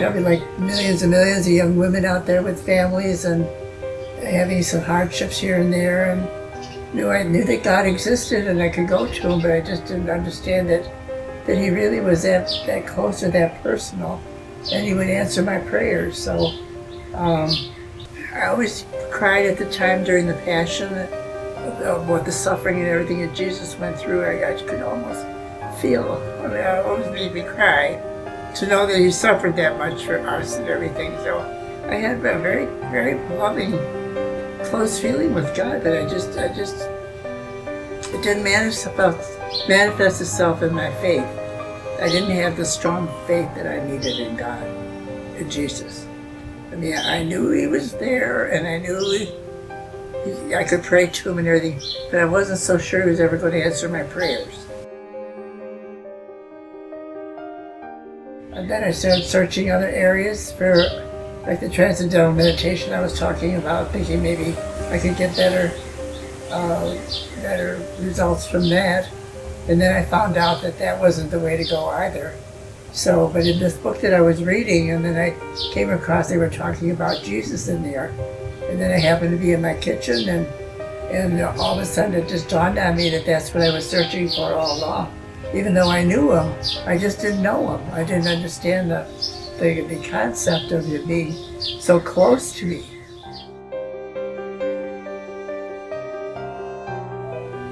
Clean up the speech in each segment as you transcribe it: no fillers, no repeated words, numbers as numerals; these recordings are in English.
probably like millions and millions of young women out there with families and having some hardships here and there, and I knew that God existed and I could go to him, but I just didn't understand that he really was that close or that personal, and he would answer my prayers. So I always cried at the time during the Passion of what the suffering and everything that Jesus went through. I could almost feel, it always made me cry to know that he suffered that much for us and everything. So I had a very, very loving, close feeling with God, but it didn't manifest itself in my faith. I didn't have the strong faith that I needed in God, in Jesus. I mean, I knew he was there, and I knew I could pray to him and everything, but I wasn't so sure he was ever going to answer my prayers. And then I started searching other areas for, like the transcendental meditation I was talking about, thinking maybe I could get better results from that. And then I found out that wasn't the way to go either. So, but in this book that I was reading, and then I came across, they were talking about Jesus in there. And then I happened to be in my kitchen, and all of a sudden it just dawned on me that that's what I was searching for all along. Even though I knew him, I just didn't know him. I didn't understand the concept of him being so close to me.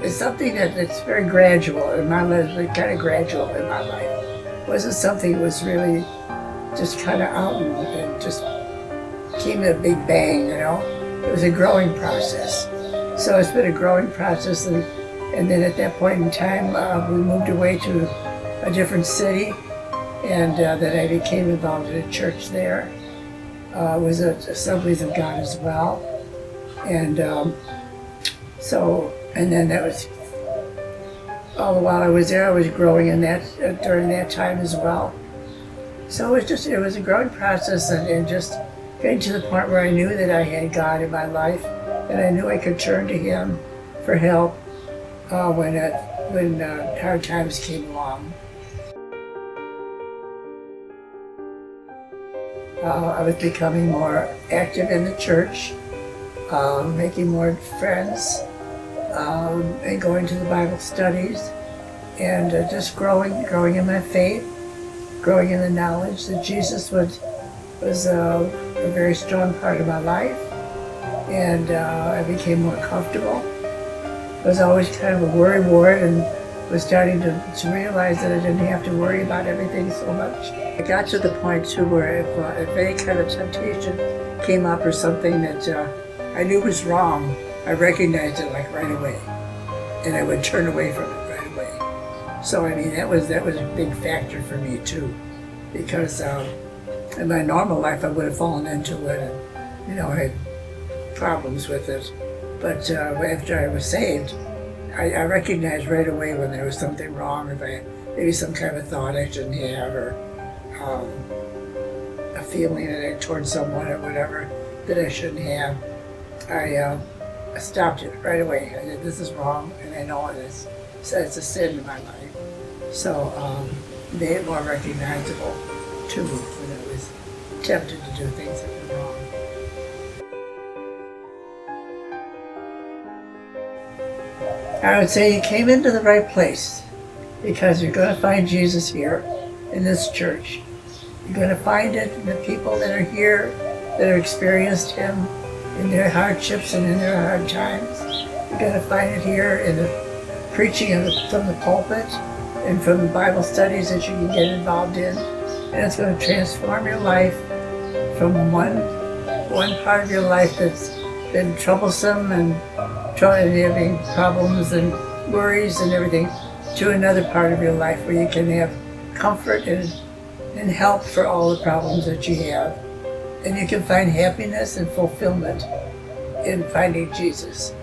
It's something that's very gradual in my life, kind of gradual in my life. It wasn't something that was really just kind of out and just came to a big bang, It was a growing process. So it's been a growing process, and then at that point in time, we moved away to a different city, and then I became involved in a church there. It was Assemblies of God as well. And and then that was, all the while I was there, I was growing in that, during that time as well. So it was a growing process, and just getting to the point where I knew that I had God in my life, and I knew I could turn to him for help when hard times came along. I was becoming more active in the church, making more friends, and going to the Bible studies, and just growing in my faith, growing in the knowledge that Jesus was a very strong part of my life, and I became more comfortable. I was always kind of a worrywart, and was starting to realize that I didn't have to worry about everything so much. I got to the point too where if any kind of temptation came up or something that I knew was wrong, I recognized it like right away, and I would turn away from it right away. So I mean, that was a big factor for me too, because in my normal life I would have fallen into it, and I had problems with it. But after I was saved, I recognized right away when there was something wrong, if I had maybe some kind of thought I shouldn't have, or a feeling towards someone or whatever that I shouldn't have. I stopped it right away. I said, this is wrong, and I know it is. So it's a sin in my life. So made it more recognizable to me when I was tempted to do things that were wrong. I would say you came into the right place, because you're going to find Jesus here in this church. You're going to find it in the people that are here, that have experienced him in their hardships and in their hard times. You're going to find it here in the preaching from the pulpit and from the Bible studies that you can get involved in. And it's going to transform your life from one part of your life that's been troublesome and having problems and worries and everything, to another part of your life where you can have comfort and help for all the problems that you have. And you can find happiness and fulfillment in finding Jesus.